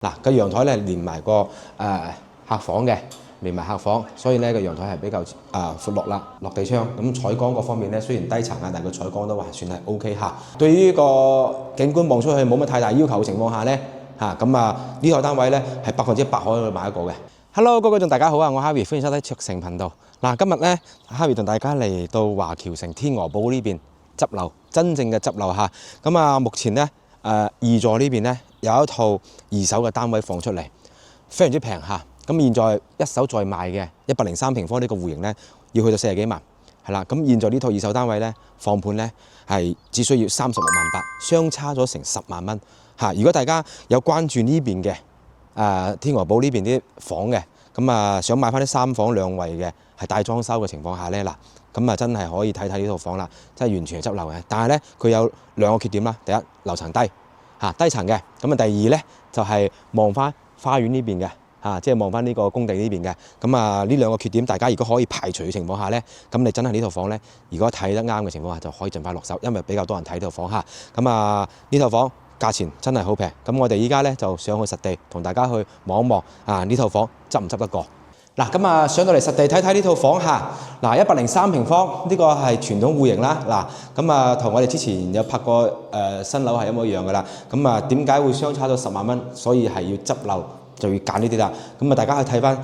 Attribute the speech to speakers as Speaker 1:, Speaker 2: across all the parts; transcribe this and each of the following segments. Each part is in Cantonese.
Speaker 1: 嗱，個陽台咧連埋個客房嘅，連埋客房，所以咧個陽台係比較闊落啦，落地窗。咁採光各方面咧雖然低層啊，但係個採光都還算係 OK 嚇。對於個景觀望出去冇乜太大要求嘅情況下咧呢個單位咧係100%可以買一個嘅。Hello， 各位大家好啊，我 Harvey， 歡迎收睇卓城頻道。嗱，今日咧 Harvey 同大家嚟到華僑城天鵝堡呢邊執樓，真正嘅執樓嚇。目前咧2座呢邊咧有一套二手嘅單位放出嚟，非常之平嚇。現在一手在賣嘅103平方呢個戶型咧，要去到40幾萬，係啦。現在呢套二手單位咧放盤咧係只需要36萬8，相差咗成10萬蚊嚇。如果大家有關注呢邊嘅天鵝堡呢邊啲房嘅，想買翻啲3房2衛嘅係帶裝修嘅情況下咧，真係可以睇睇呢套房啦，真係完全係執樓嘅。但係咧佢有2個缺點啦，第一樓層低低層嘅，第二咧就係望翻花園呢邊嘅即係望翻呢個工地呢邊嘅。呢2個缺點大家如果可以排除嘅情況下咧，你真係呢套房咧，如果睇得啱嘅情況下就可以盡快落手，因為比較多人睇呢套房嚇。呢套房價錢真係好平，我哋依家咧就上去實地同大家去望一望呢套房執唔執得過。嗱，上到嚟實地睇睇呢套房嚇。103平方呢個係傳統戶型啦。同我哋之前有拍過新樓係一模一樣噶啦。點解會相差咗10萬蚊？所以係要執樓就要揀呢啲啦。大家去睇翻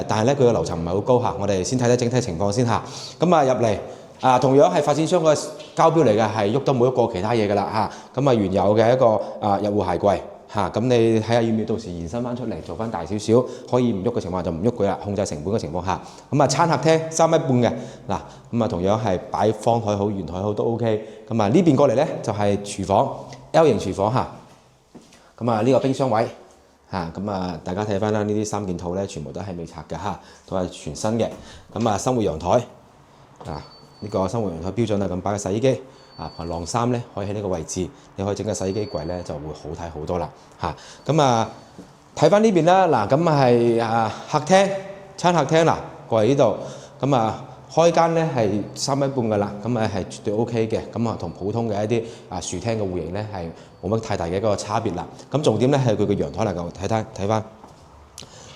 Speaker 1: 但係咧佢個樓層唔係好高嚇。我哋先睇睇整體情況先嚇。入嚟同樣係發展商個交標嚟嘅，係喐都冇喐過其他嘢噶啦嚇。原有嘅一個入戶鞋櫃。你睇下要唔要到時延伸翻出嚟做翻大少少，可以唔喐嘅情況下就唔喐佢啦，控制成本嘅情況下。餐客廳3米半嘅，同樣係擺方台好、圓台好都 OK。呢邊過嚟咧就係廚房 L 型廚房嚇。呢個冰箱位大家睇翻啦，呢啲3件套咧全部都係未拆嘅嚇，都係全新嘅。生活陽台呢個生活陽台標準係咁擺個洗衣機。晾衫咧可以喺呢個位置，你可以整個洗衣機櫃咧就會好睇好多啦睇翻呢邊啦，係客廳餐客廳過嚟呢度，開間咧係3米半嘅啦，係絕對 OK 嘅，同普通嘅一啲樹廳嘅戶型咧係冇乜太大嘅一個差別啦。重點咧係佢嘅陽台能夠睇翻，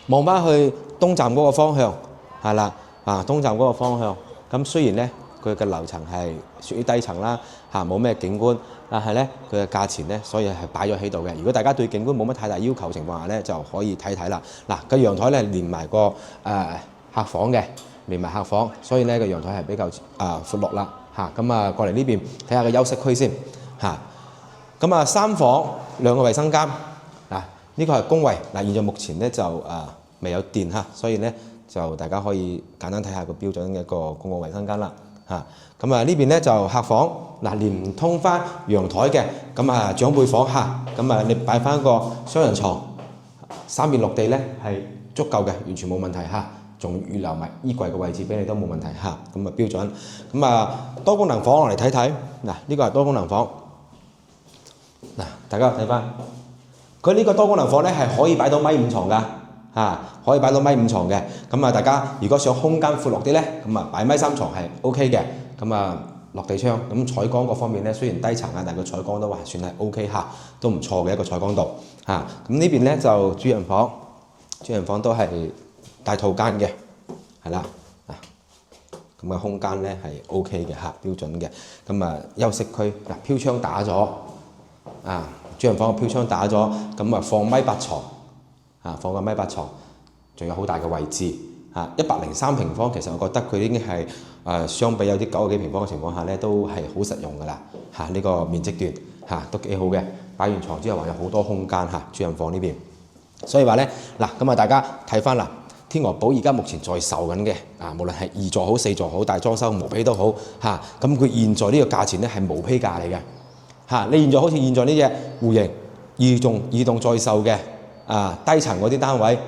Speaker 1: 望翻去東站嗰個方向係啦，東站嗰個方向。雖然咧佢嘅樓層係屬於低層啦，冇咩景觀，但係咧佢嘅價錢咧，所以係擺咗喺度嘅。如果大家對景觀冇乜太大要求情況下咧，就可以睇睇啦。個陽台咧連埋個客房嘅，連埋客房，所以咧個陽台係比較闊落啦過嚟呢邊睇下個休息區先3房2個衛生間呢個係公衛現在目前咧就未有電所以咧就大家可以簡單睇下個標準嘅一個公共衛生間啦。呢邊咧就客房連唔通翻陽台嘅，長輩房你擺翻個雙人床，3面落地咧係足夠嘅，完全冇問題仲預留埋衣櫃嘅位置俾你都冇問題標準。多功能房我嚟睇睇，呢個係多功能房大家睇翻，佢呢個多功能房咧係可以擺到1.5米床㗎。可以擺到1.5米床嘅，大家如果想空間闊落啲咧，擺1.3米床係 OK 嘅，落地窗，採光各方面咧雖然低層但係個採光都還算係 OK 都唔錯嘅一個採光度呢邊咧就主人房都係大套間嘅，係啦空間咧係 OK 嘅標準嘅，休息區飄窗打咗主人房嘅飄窗打咗，放1.8米床。放個1.8米床，仲有好大嘅位置103平方，其實我覺得佢已經係相比有啲90幾平方嘅情況下咧，都係好實用㗎啦呢個面積段都幾好嘅。擺完床之後還有好多空間主人房呢邊，所以話咧大家睇翻天鵝堡而家目前在售緊嘅無論係2座好4座好，大裝修毛坯都好佢現在呢個價錢咧係毛坯價嚟嘅你現在好似現在呢隻戶型二棟在售嘅。低層嗰啲單位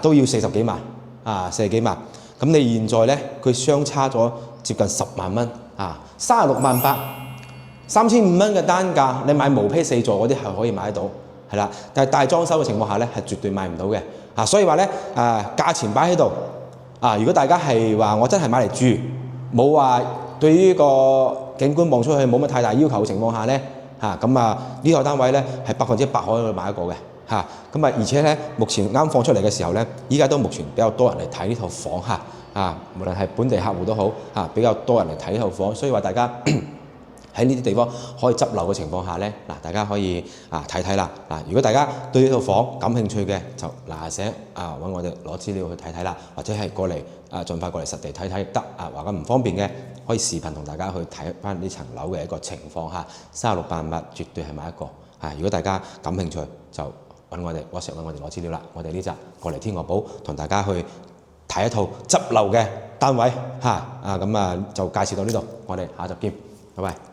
Speaker 1: 都要40幾萬40幾萬。你現在咧佢相差咗接近10萬蚊36萬8 3500蚊嘅單價，你買毛坯4座嗰啲係可以買得到係啦，但係大裝修嘅情況下咧係絕對買唔到嘅所以話咧價錢擺喺度如果大家係話我真係買嚟住，冇話對於個景觀望出去冇乜太大要求嘅情況下咧呢個單位咧係100%可以買一個嘅嚇。咁而且咧，目前啱放出嚟嘅時候咧，依家都目前比較多人嚟睇呢套房嚇。無論係本地客戶都好比較多人嚟睇呢套房，所以話大家喺呢啲地方可以執漏嘅情況下咧，大家可以睇睇啦。如果大家對呢套房感興趣嘅，就嗱聲揾我哋攞資料去睇睇啦，或者係過嚟盡快過嚟實地睇睇得話咁唔方便嘅，可以視頻同大家去睇翻呢層樓嘅一個情況嚇。3685絕對係買一個如果大家感興趣，就揾我哋 WhatsApp 揾我哋攞資料啦。我哋呢集過嚟天鵝堡同大家去睇一套執漏嘅單位咁就介紹到呢度，我哋下集見，拜拜。